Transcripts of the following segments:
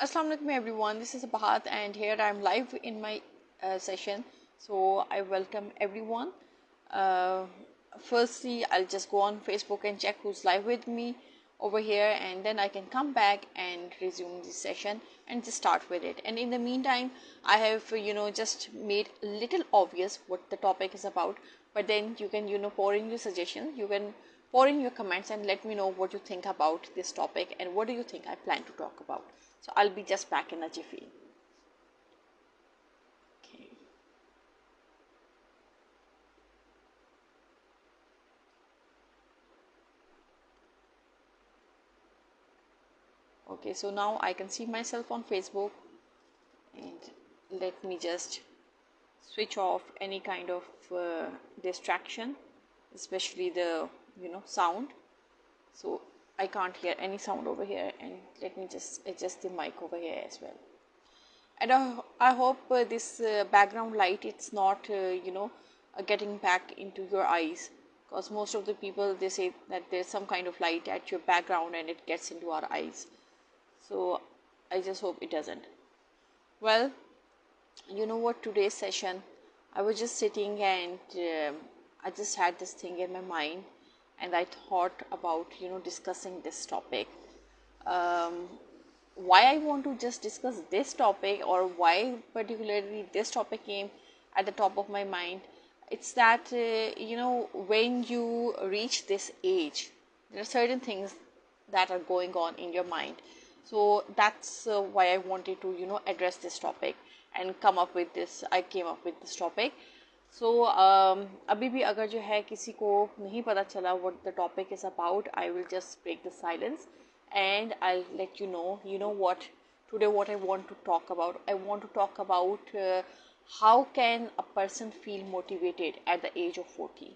Assalamu alaikum everyone, this is Bahat and here I am live in my session. So I welcome everyone. Uh, Firstly, I'll just go on Facebook and check who's live with me over here, and then I can come back and resume this session and just start with it. And in the meantime, I have just made a little obvious what the topic is about, but then you can pour in your suggestions, you can pour in your comments and let me know what you think about this topic and what do you think I plan to talk about. So I'll be just back in a jiffy. Okay. Okay, so now I can see myself on Facebook, and let me just switch off any kind of distraction, especially the sound. So I can't hear any sound over here, and let me just adjust the mic over here as well. And I hope this background light it's not getting back into your eyes, because most of the people they say that there's some kind of light at your background and it gets into our eyes. So I just hope it doesn't. Well, you know what, today's session I was just sitting and I just had this thing in my mind, and I thought about discussing this topic. Why I want to just discuss this topic, or why particularly this topic came at the top of my mind, it's that when you reach this age, there are certain things that are going on in your mind. So that's why I wanted to address this topic and come up with this. I came up with this topic. So अभी भी अगर जो है किसी को नहीं पता चला what the topic is about, I will just break the silence and I'll let you know what today what I want to talk about. I want to talk about how can a person feel motivated at the age of 40.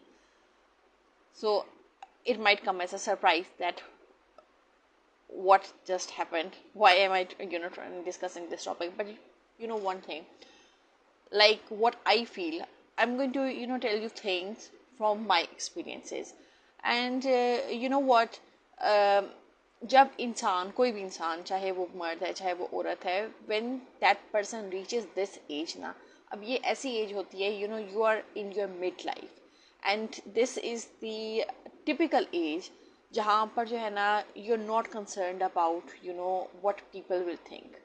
So it might come as a surprise that what just happened, why am I discussing this topic. But one thing, like what I feel, I'm going to tell you things from my experiences. And you know what, जब इंसान कोई भी इंसान चाहे वो मर्द है चाहे वो औरत है, when that person reaches this age ना, अब ये ऐसी एज होती है you are in your mid life, and this is the typical age जहाँ पर जो है ना you're not concerned about what people will think,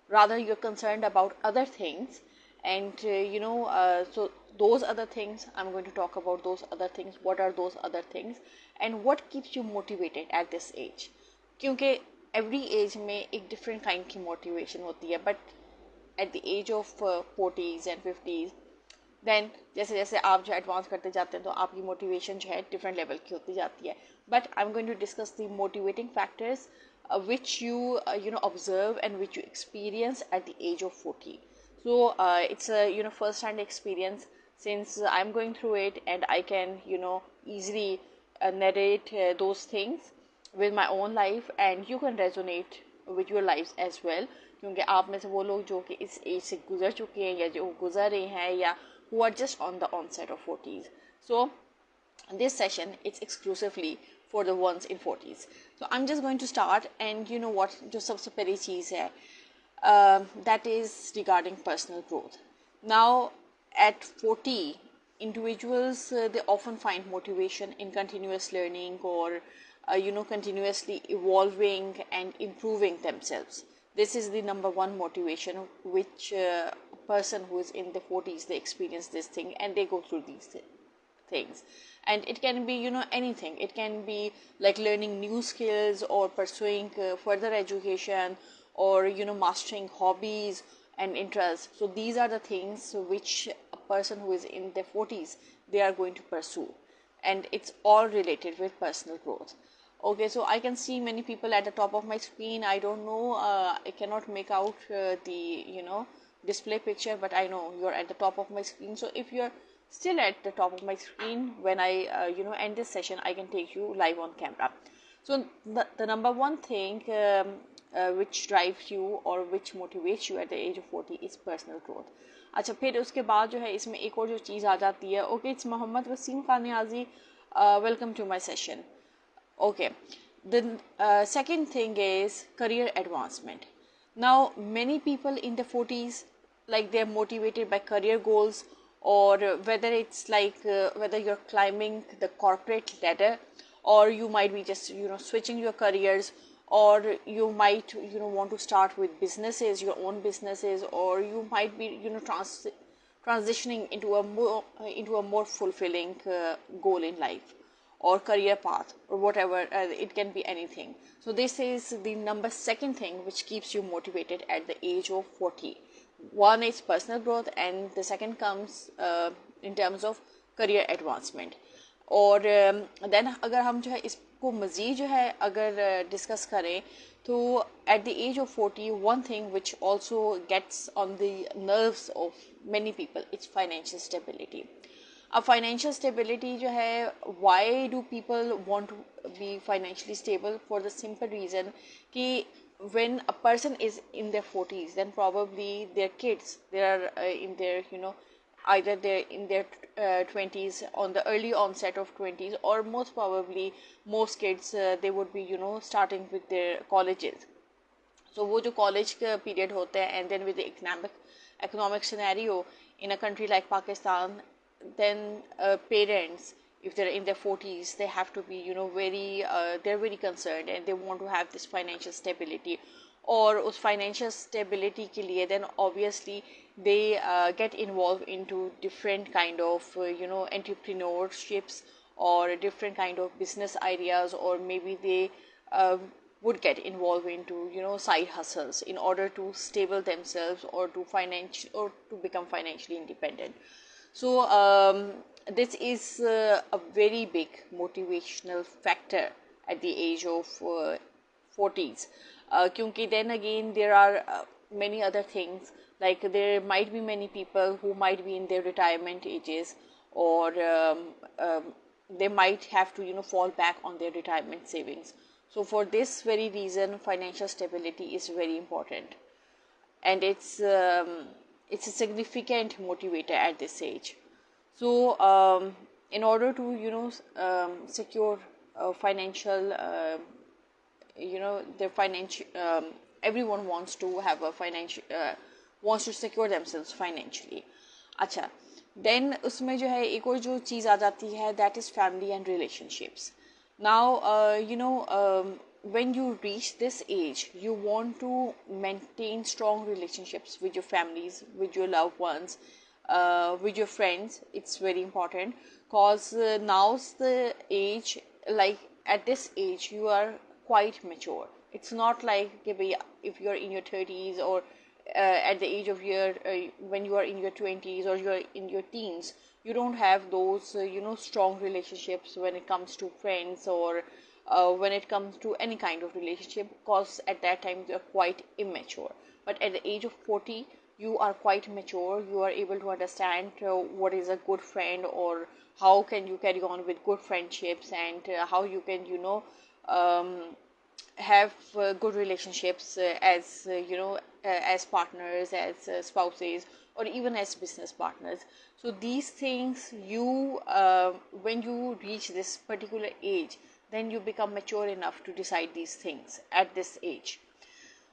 rather you're concerned about other things. And so those other things I'm going to talk about, those other things, what are those other things and what keeps you motivated at this age. क्योंकि every age में एक different kind की motivation होती है, but at the age of 40s and 50s, then जैसे जैसे आप जो एडवांस करते जाते हैं तो आपकी मोटिवेशन जो है डिफरेंट लेवल की होती जाती है. But I am going to discuss the motivating factors which you observe and which you experience at the age of 40. So it's a first hand experience, since I'm going through it and I can easily narrate those things with my own life, and you can resonate with your lives as well. क्योंकि आप में से वो लोग जो कि इस as से गुजर चुके हैं या जो गुजर रहे हैं या who are just on the onset of 40s. So this session it's exclusively for the ones in 40s. So I'm just going to start, and you know what, जो सबसे पहली चीज़ है that is regarding personal growth. Now at 40, individuals they often find motivation in continuous learning or continuously evolving and improving themselves. This is the number one motivation which a person who is in the 40s, they experience this thing and they go through these things. And it can be anything. It can be like learning new skills or pursuing further education, or mastering hobbies and interests. So these are the things which a person who is in their 40s they are going to pursue, and it's all related with personal growth. Okay, so I can see many people at the top of my screen. I don't know, I cannot make out the display picture, but I know you're at the top of my screen. So if you're still at the top of my screen when I end this session, I can take you live on camera. So the number one thing which drives you or which motivates you at the age of 40 is personal growth. अच्छा, फिर उसके बाद जो है इसमें एक और जो चीज़ आ जाती है. Okay, it's Mohammad Waseem Khan Niazi, welcome to my session. Okay, the second thing is career advancement. Now many people in the 40s, like they're motivated by career goals, or whether it's like whether you're climbing the corporate ladder, or you might be just switching your careers, or you might want to start with businesses, your own businesses, or you might be transitioning into a more fulfilling goal in life or career path or whatever. It can be anything. So this is the number second thing which keeps you motivated at the age of 40. One is personal growth, and the second comes in terms of career advancement. और then अगर हम जो है इसको मज़ीद जो है अगर डिस्कस करें तो at the age of 40, one thing which also gets on the nerves of many people, it's financial stability. अब financial stability जो है, why do people want to be financially stable? For the simple reason कि when a person is in their 40s, then probably their kids, they are in their either they're in their 20s, on the early onset of 20s, or most probably most kids they would be starting with their colleges. So वो जो college का period होता है, and then with the economic scenario in a country like Pakistan, then parents, if they're in their 40s, they have to be very they're very concerned, and they want to have this financial stability. और उस financial stability के लिए then obviously they get involved into different kind of entrepreneurships, or different kind of business ideas, or maybe they would get involved into side hustles in order to stable themselves, or to become financially independent. So this is a very big motivational factor at the age of 40s. Kyunki then again there are many other things, like there might be many people who might be in their retirement ages, or they might have to fall back on their retirement savings. So for this very reason, financial stability is very important, and it's a significant motivator at this age. So in order to secure financial their financial everyone wants to have a financial wants to secure themselves financially. अच्छा, then उसमें जो है एक और जो चीज़ आ जाती है, that is family and relationships. Now when you reach this age, you want to maintain strong relationships with your families, with your loved ones, with your friends. It's very important, because now's the age, like at this age you are quite mature. It's not like if you're in your 30s, or at the age of your when you are in your 20s, or you're in your teens, you don't have those strong relationships when it comes to friends, or when it comes to any kind of relationship, because at that time you're quite immature. But at the age of 40, you are quite mature. You are able to understand what is a good friend, or how can you carry on with good friendships, and how you can have good relationships as as partners, as spouses, or even as business partners. So these things, you when you reach this particular age, then you become mature enough to decide these things at this age.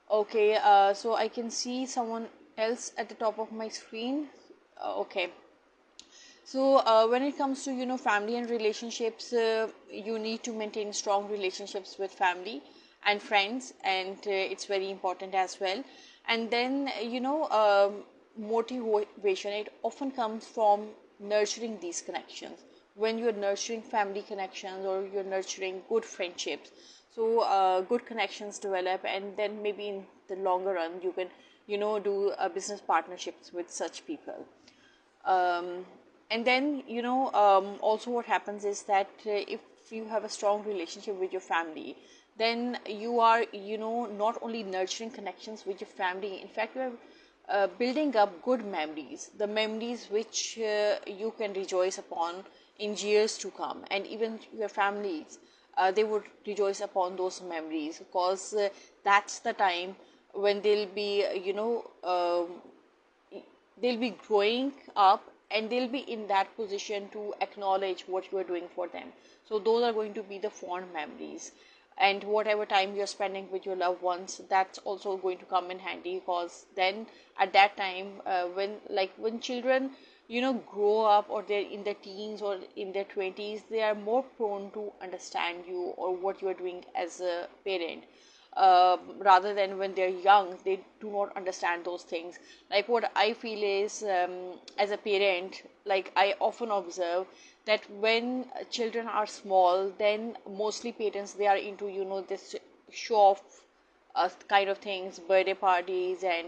Okay, so I can see someone else at the top of my screen. Okay, so when it comes to family and relationships, you need to maintain strong relationships with family and friends, and it's very important as well. And then motivation, it often comes from nurturing these connections. When you're nurturing family connections, or you're nurturing good friendships, so good connections develop, and then maybe in the longer run you can do business partnerships with such people. And then also what happens is that if you have a strong relationship with your family, then you are not only nurturing connections with your family, in fact you are building up good memories, the memories which you can rejoice upon in years to come, and even your families, they would rejoice upon those memories, because that's the time when they'll be they'll be growing up, and they'll be in that position to acknowledge what you are doing for them. So those are going to be the fond memories. and whatever time you're spending with your loved ones, that's also going to come in handy, because then at that time, when children grow up, or they're in their teens or in their 20s, they are more prone to understand you or what you are doing as a parent, rather than when they're young. They do not understand those things. Like, what I feel is, as a parent, like, I often observe that when children are small, then mostly parents, they are into this show off kind of things, birthday parties, and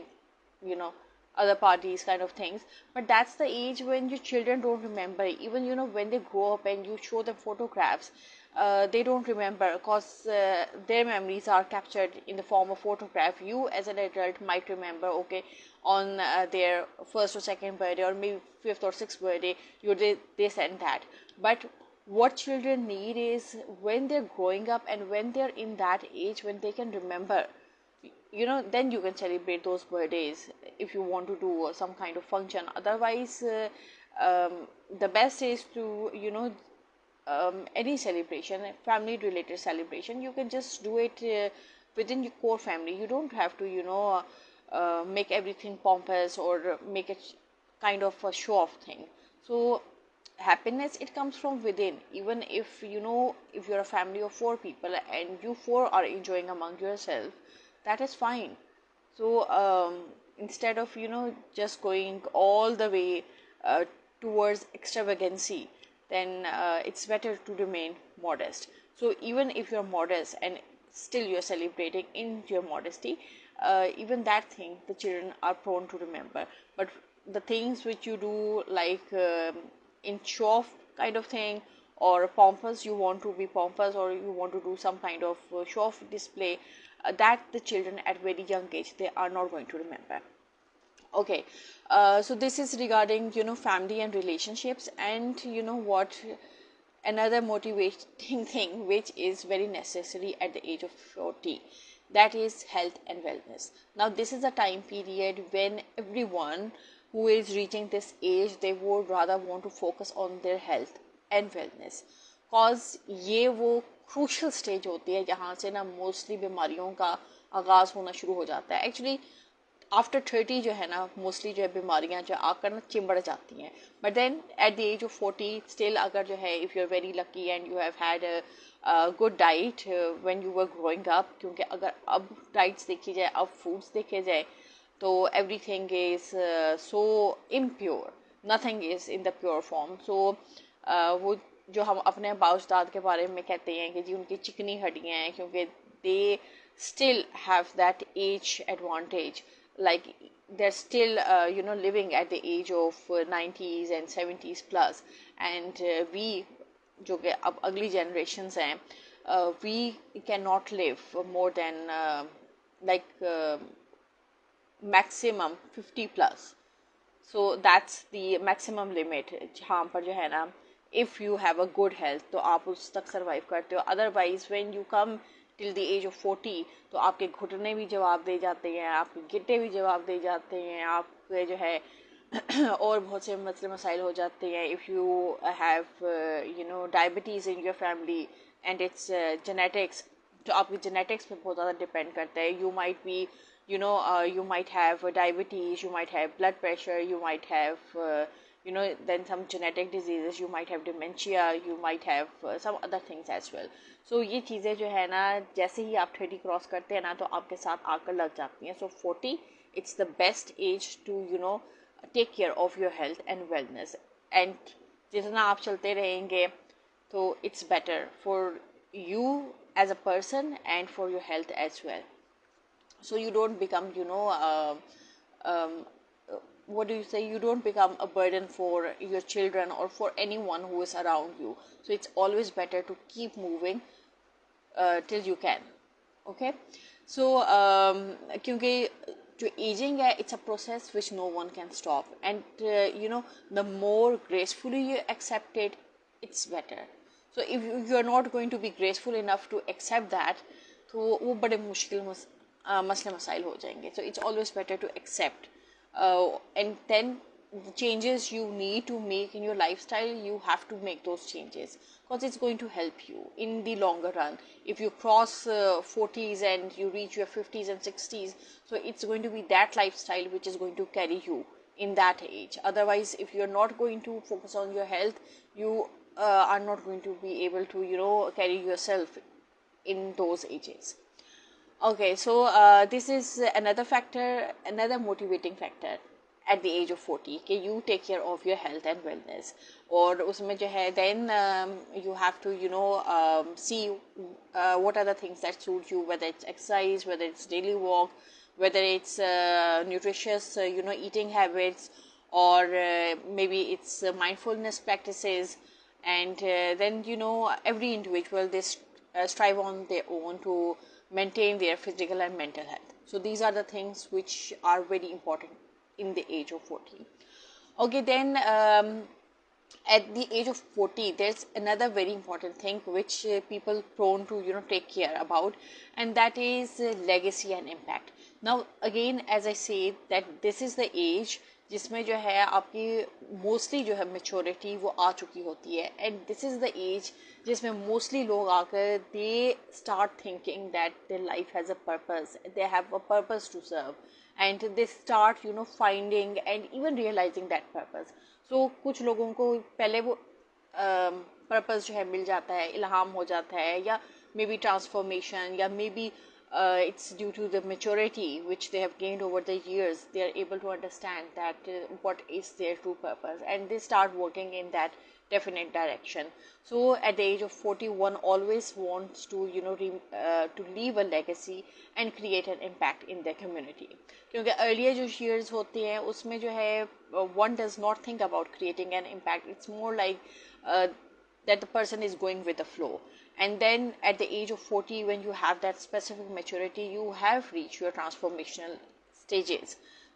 you know other parties kind of things. But that's the age when your children don't remember. Even when they grow up and you show them photographs, they don't remember, because their memories are captured in the form of photograph. You as an adult might remember, okay, on their first or second birthday, or maybe fifth or sixth birthday, they send that. But what children need is, when they're growing up and when they're in that age when they can remember, then you can celebrate those birthdays if you want to do some kind of function. Otherwise, the best is to, any celebration, family related celebration, you can just do it within your core family. You don't have to make everything pompous, or make it kind of a show off thing. So happiness, it comes from within. Even if if you're a family of four people and you four are enjoying among yourself, that is fine. So instead of just going all the way towards extravagancy, then it's better to remain modest. So even if you're modest and still you're celebrating in your modesty, even that thing the children are prone to remember. But the things which you do, like in show off kind of thing, or pompous, you want to be pompous, or you want to do some kind of show off display, that the children at very young age, they are not going to remember. Okay, so this is regarding family and relationships. And what, another motivating thing which is very necessary at the age of 40, that is health and wellness. Now this is a time period when everyone who is reaching this age, they would rather want to focus on their health and wellness, cause ये वो crucial stage होती है जहाँ से ना mostly बीमारियों का आगाज़ होना शुरू हो जाता है. एक्चुअली आफ्टर 30 जो है ना, मोस्टली जो है बीमारियाँ जो आकर ना चिंबड़ जाती हैं. But then at the age of 40 still, अगर जो है, if you are very lucky and you have had good diet when you were growing up, क्योंकि अगर अब डाइट्स देखी जाए, अब फूड्स देखे जाए, तो everything is so impure, nothing is in the pure form. So वो जो हम अपने बाउजदाद के बारे में कहते हैं कि जी उनकी चिकनी हड्डियाँ हैं, क्योंकि दे still have that age advantage, like they're still living at the age of 90s and 70s plus. And we जो कि अब अगली generations हैं, we cannot live more than maximum 50 plus. So that's the maximum limit जहाँ पर जो है ना, if you have a good health, तो आप उस तक survive करते हो. Otherwise when you come till the age of 40, तो आपके घुटने भी जवाब दे जाते हैं, आपके गिट्टे भी जवाब दे जाते हैं, आपके जो है और बहुत से मसले मसाइल हो जाते हैं. If you have diabetes in your family and it's genetics, तो आपकी जेनेटिक्स पे बहुत ज़्यादा डिपेंड करता है. You might be you might have diabetes, you might have blood pressure, you might have then some genetic diseases, you might have dementia, you might have some other things as well. So ये चीज़ें जो है ना, जैसे ही आप 30 cross करते हैं ना, तो आपके साथ आकर लग जाती हैं. So 40, it's the best age to take care of your health and wellness. And जितना आप चलते रहेंगे, तो it's better for you as a person and for your health as well. So you don't become what do you say, you don't become a burden for your children or for anyone who is around you. So it's always better to keep moving till you can. Okay, so क्योंकि जो aging है, it's a process which no one can stop. And the more gracefully you accept it, it's better. So if you are not going to be graceful enough to accept that, तो वो बड़े मुश्किल मसले मसाइल हो जाएंगे. So it's always better to accept, and then the changes you need to make in your lifestyle, you have to make those changes, because it's going to help you in the longer run. If you cross 40s and you reach your 50s and 60s, so it's going to be that lifestyle which is going to carry you in that age. Otherwise, if you're not going to focus on your health, you are not going to be able to, carry yourself in those ages. Okay, so this is another factor, another motivating factor at the age of 40, कि you take care of your health and wellness. और उसमें जो है, then you have to, see what are the things that suit you, whether it's exercise, whether it's daily walk, whether it's nutritious, eating habits, or maybe it's mindfulness practices. And then, every individual, they strive on their own to maintain their physical and mental health. So these are the things which are very important in the age of 40. Okay, then at the age of 40, there's another very important thing which people prone to take care about, and that is legacy and impact. Now again, as I say, that this is the age जिसमें जो है आपकी mostly जो है maturity वो आ चुकी होती है, and this is the age जिसमें मोस्टली लोग आकर they start thinking that their life has a purpose, they have a purpose to serve, and they start finding and even realising that purpose. So कुछ लोगों को पहले वो purpose जो है मिल जाता है, इल्हाम हो जाता है, या मे बी ट्रांसफॉर्मेशन, या may be it's due to the maturity which they have gained over the years. They are able to understand that what is their true purpose, and they start working in that definite direction. So at the age of 40, one always wants to to leave a legacy and create an impact in their community. क्योंकि earlier जो years होते हैं उसमें जो है one does not think about creating an impact. It's more like that the person is going with the flow. And then at the age of 40, when you have that specific maturity, you have reached your transformational stages.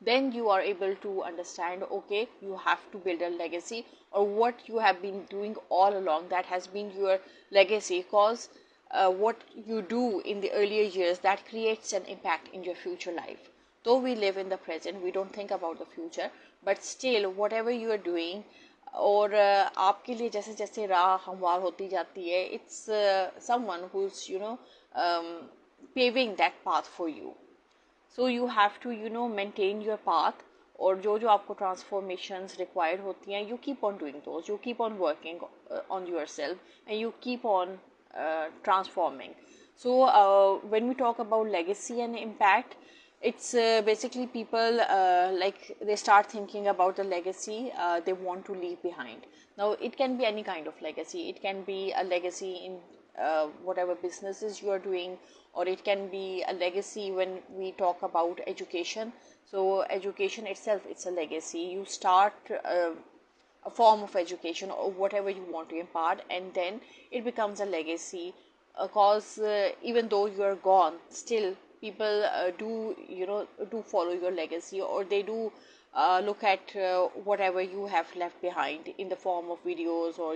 Then you are able to understand, okay, you have to build a legacy, or what you have been doing all along, that has been your legacy, because what you do in the earlier years, that creates an impact in your future life. Though we live in the present, we don't think about the future, but still whatever you are doing, और आपके लिए जैसे जैसे राह हमवार होती जाती है, it's someone who is paving that path for you. So you have to maintain your path, और जो जो आपको ट्रांसफॉर्मेशंस रिक्वायर्ड होती हैं, you keep on doing those, you keep on working on your self, and you keep on transforming. So when we talk about legacy and impact, it's basically people like they start thinking about the legacy they want to leave behind. Now it can be any kind of legacy. It can be a legacy in whatever businesses you are doing, or it can be a legacy when we talk about education. So education itself, it's a legacy. You start a form of education or whatever you want to impart, and then it becomes a legacy, because even though you are gone, still people do follow your legacy, or they do look at whatever you have left behind in the form of videos, or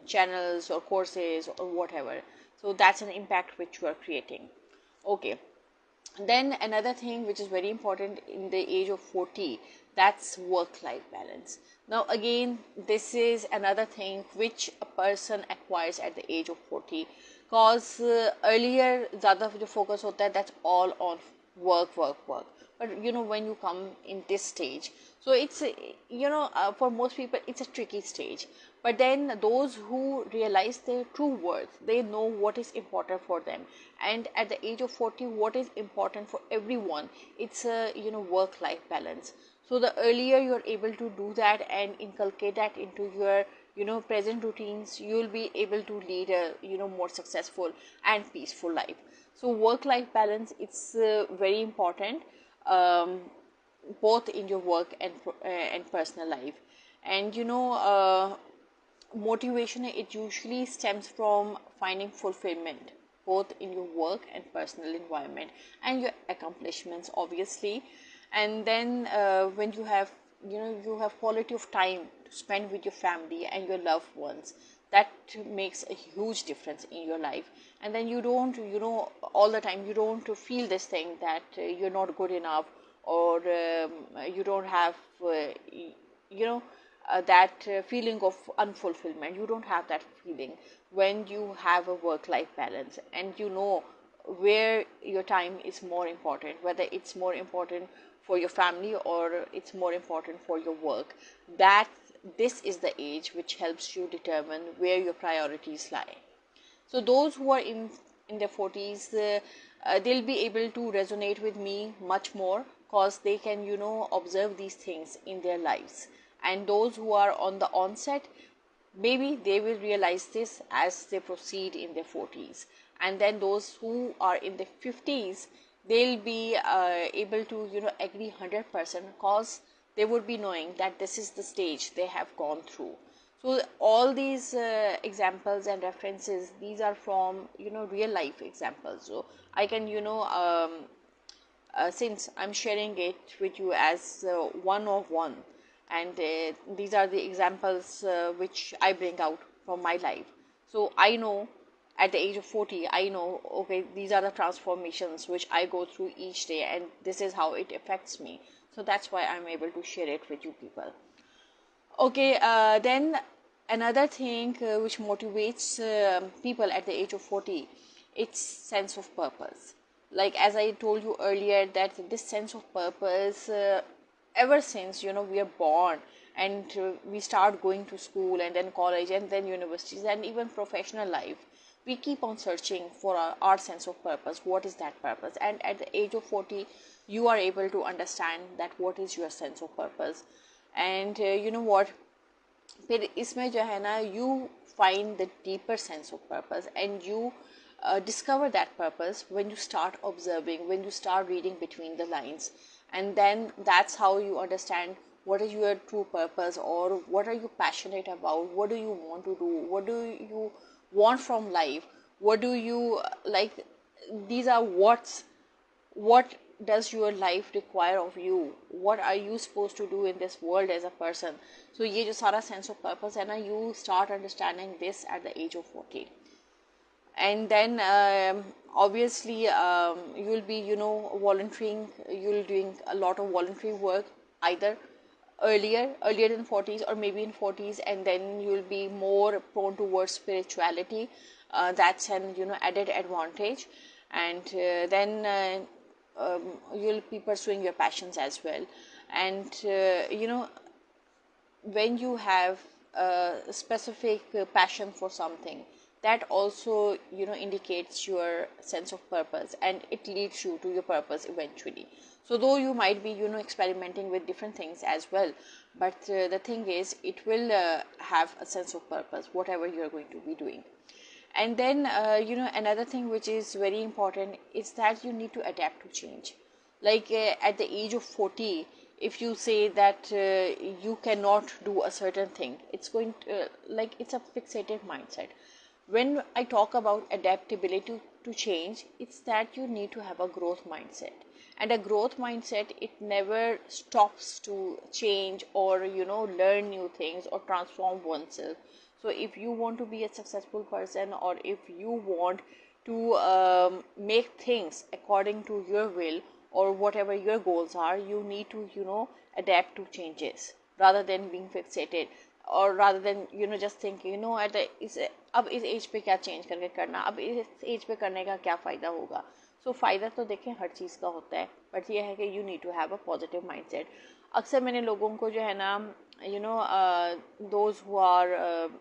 channels or courses or whatever. So that's an impact which you are creating. Okay, then another thing which is very important in the age of 40, that's work-life balance. Now again, this is another thing which a person acquires at the age of 40, because earlier ज़्यादा जो focus होता है, that's all on work. But when you come in this stage, so it's for most people it's a tricky stage. But then those who realize their true worth, they know what is important for them. And at the age of 40, what is important for everyone, it's a work-life balance. So the earlier you're able to do that and inculcate that into your present routines, you'll be able to lead a more successful and peaceful life. So work-life balance, it's very important, both in your work and personal life. And motivation, it usually stems from finding fulfillment both in your work and personal environment, and your accomplishments obviously. And then when you have quality of time to spend with your family and your loved ones, that makes a huge difference in your life. And then you don't all the time, you don't feel this thing that you're not good enough, or you don't have that feeling of unfulfillment. You don't have that feeling when you have a work-life balance, and you know where your time is more important, whether it's more important for your family or it's more important for your work. That this is the age which helps you determine where your priorities lie. So those who are in their 40s, they'll be able to resonate with me much more, because they can observe these things in their lives. And those who are on the onset, maybe they will realize this as they proceed in their 40s. And then those who are in their 50s, they'll be able to agree 100%, because they would be knowing that this is the stage they have gone through. So all these examples and references, these are from real life examples. So I can since I'm sharing it with you as one of one, and these are the examples which I bring out from my life. So I know at the age of 40, I know, okay, these are the transformations which I go through each day, and this is how it affects me. So that's why I'm able to share it with you people. Okay, then another thing which motivates people at the age of 40, it's sense of purpose. Like as I told you earlier, that this sense of purpose, ever since we are born, and we start going to school and then college and then universities and even professional life, we keep on searching for our sense of purpose. What is that purpose? And at the age of 40, you are able to understand that what is your sense of purpose. And you know what, फिर इसमें जो है ना, you find the deeper sense of purpose, and you discover that purpose when you start observing, when you start reading between the lines. And then that's how you understand what is your true purpose, or what are you passionate about, what do you want to do, what do you want from life, what do you like. These are what does your life require of you, what are you supposed to do in this world as a person. So ये जो सारा sense of purpose है ना, you start understanding this at the age of 40. And then obviously you'll be volunteering, you'll doing a lot of voluntary work, either earlier than 40s, or maybe in 40s, and then you'll be more prone towards spirituality. That's an added advantage. And then you'll be pursuing your passions as well. And when you have a specific passion for something, that also indicates your sense of purpose, and it leads you to your purpose eventually. So though you might be experimenting with different things as well, but the thing is, it will have a sense of purpose whatever you're going to be doing. And then another thing which is very important is that you need to adapt to change. Like at the age of 40, if you say that you cannot do a certain thing, it's going to, like, it's a fixated mindset. When I talk about adaptability to change, it's that you need to have a growth mindset. And a growth mindset, it never stops to change or learn new things or transform oneself. So if you want to be a successful person, or if you want to make things according to your will, or whatever your goals are, you need to adapt to changes rather than being fixated, or rather than just thinking at अब इस as पे क्या change करके करना, अब इस as पे करने का क्या फ़ायदा होगा. सो फ़ायदा तो देखें हर चीज़ का होता है, बट ये है कि you need to have a positive mindset. अक्सर मैंने लोगों को जो है ना, those who are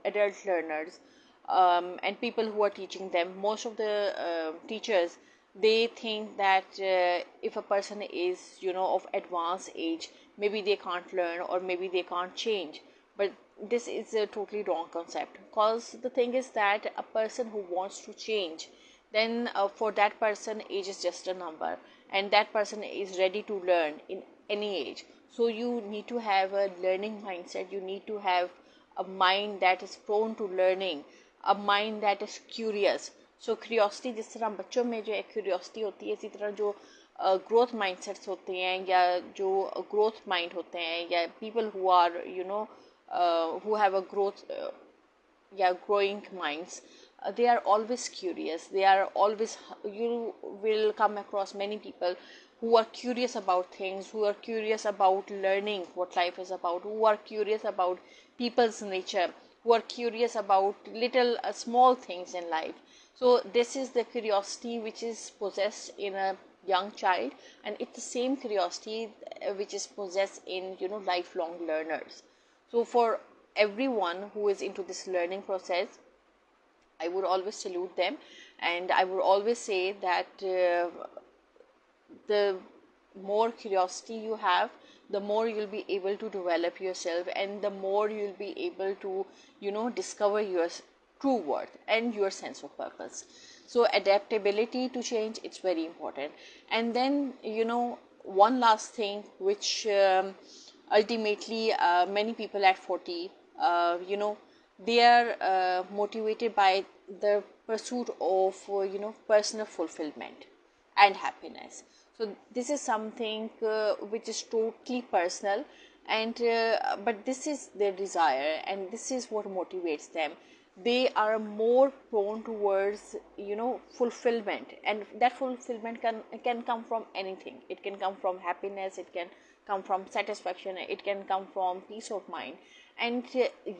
adult learners and people who are teaching them, most of the teachers, they think that if a person is of advanced age, maybe they can't learn, or maybe they can't change. But this is a totally wrong concept, because the thing is that a person who wants to change, then for that person, age is just a number, and that person is ready to learn in any age. So you need to have a learning mindset, you need to have a mind that is prone to learning, a mind that is curious. So curiosity, जिस तरह बच्चों में जो एक curiosity होती है, इसी तरह जो growth mindsets होते हैं, या जो growth mind होते हैं, या people who are who have a growth growing minds, they are always curious. They are always, you will come across many people who are curious about things, who are curious about learning what life is about, who are curious about people's nature, who are curious about little small things in life. So this is the curiosity which is possessed in a young child, and it's the same curiosity which is possessed in lifelong learners. So for everyone who is into this learning process, I would always salute them, and I would always say that the more curiosity you have, the more you'll be able to develop yourself, and the more you'll be able to discover your true worth and your sense of purpose. So adaptability to change, it's very important. And then one last thing which ultimately many people at 40 they are motivated by the pursuit of personal fulfillment and happiness. So this is something which is totally personal, and but this is their desire, and this is what motivates them. They are more prone towards fulfillment, and that fulfillment can come from anything. It can come from happiness, it can come from satisfaction, it can come from peace of mind. And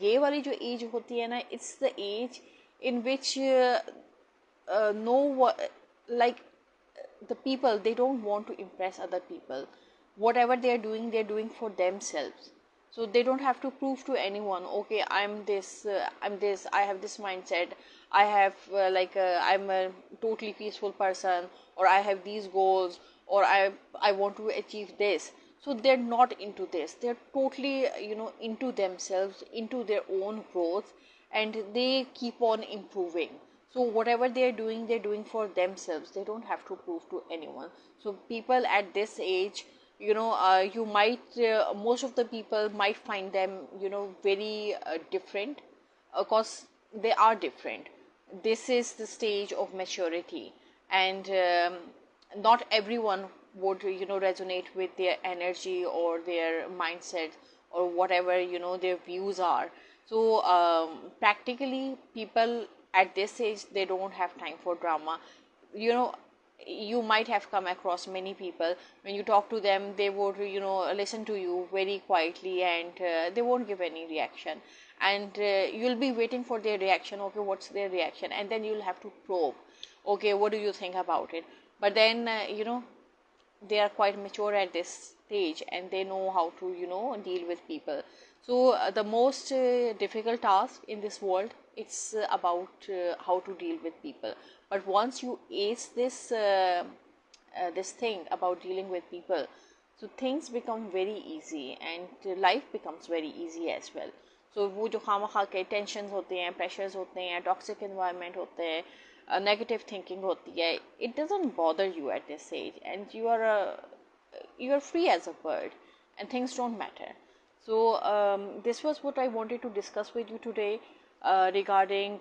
ये वाली जो age होती है ना, it's the age in which no like the people, they don't want to impress other people. Whatever they're doing for themselves. So they don't have to prove to anyone, okay, I'm this, I have this mindset, I have I'm a totally peaceful person, or I have these goals, or I want to achieve this. So they're not into this. They're totally into themselves, into their own growth, and they keep on improving. So whatever they're doing for themselves. They don't have to prove to anyone. So people at this age, you might most of the people might find them very different, because they are different. This is the stage of maturity, and not everyone would resonate with their energy or their mindset or whatever their views are. So practically people at this age, they don't have time for drama. You might have come across many people, when you talk to them, they would listen to you very quietly, and they won't give any reaction, and you'll be waiting for their reaction. Okay, what's their reaction? And then you'll have to probe, okay, what do you think about it? But then they are quite mature at this stage, and they know how to deal with people. So the most difficult task in this world, it's about how to deal with people. But once you ace this thing about dealing with people, so things become very easy, and life becomes very easy as well. So वो जो खामखा के tensions होते हैं, pressures होते हैं, toxic environment होते हैं, negative thinking होती है, it doesn't bother you at this age, and you are free as a bird, and things don't matter. So this was what I wanted to discuss with you today, regarding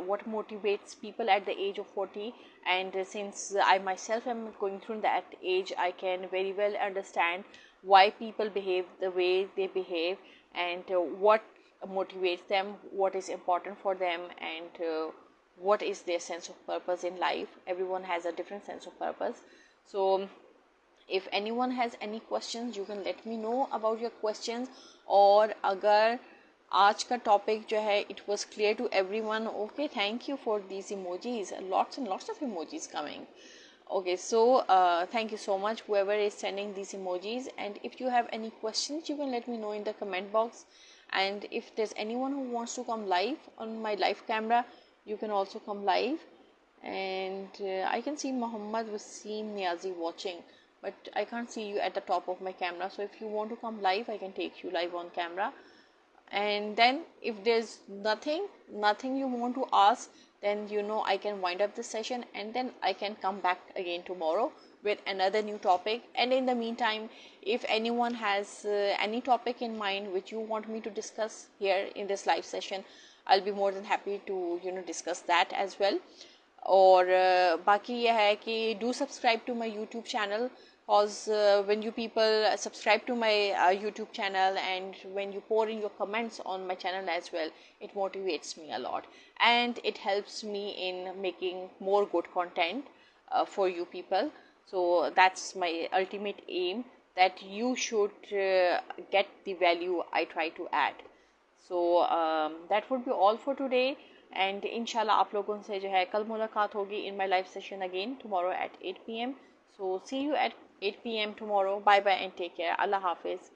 what motivates people at the age of 40. And since I myself am going through that age, I can very well understand why people behave the way they behave, and what motivates them, what is important for them, and what is their sense of purpose in life. Everyone has a different sense of purpose. So if anyone has any questions, you can let me know about your questions. और अगर आज का topic जो है, it was clear to everyone, okay, thank you for these emojis, lots and lots of emojis coming. Okay, so thank you so much whoever is sending these emojis, and if you have any questions, you can let me know in the comment box. And if there's anyone who wants to come live on my live camera, you can also come live. And I can see Muhammad Wasim Niazi watching, but I can't see you at the top of my camera. So if you want to come live, I can take you live on camera. And then if there's nothing you want to ask, then I can wind up the session, and then I can come back again tomorrow with another new topic. And in the meantime, if anyone has any topic in mind which you want me to discuss here in this live session, I'll be more than happy to discuss that as well. और बाकी ये है कि do subscribe to my YouTube channel, because when you people subscribe to my YouTube channel, and when you pour in your comments on my channel as well, it motivates me a lot, and it helps me in making more good content for you people. So that's my ultimate aim, that you should get the value I try to add. So that would be all for today, and inshallah आप लोगों से जो है कल मुलाकात होगी in my live session again tomorrow at 8 p.m. So see you at 8 p.m. tomorrow. Bye bye and take care. Allah Hafiz.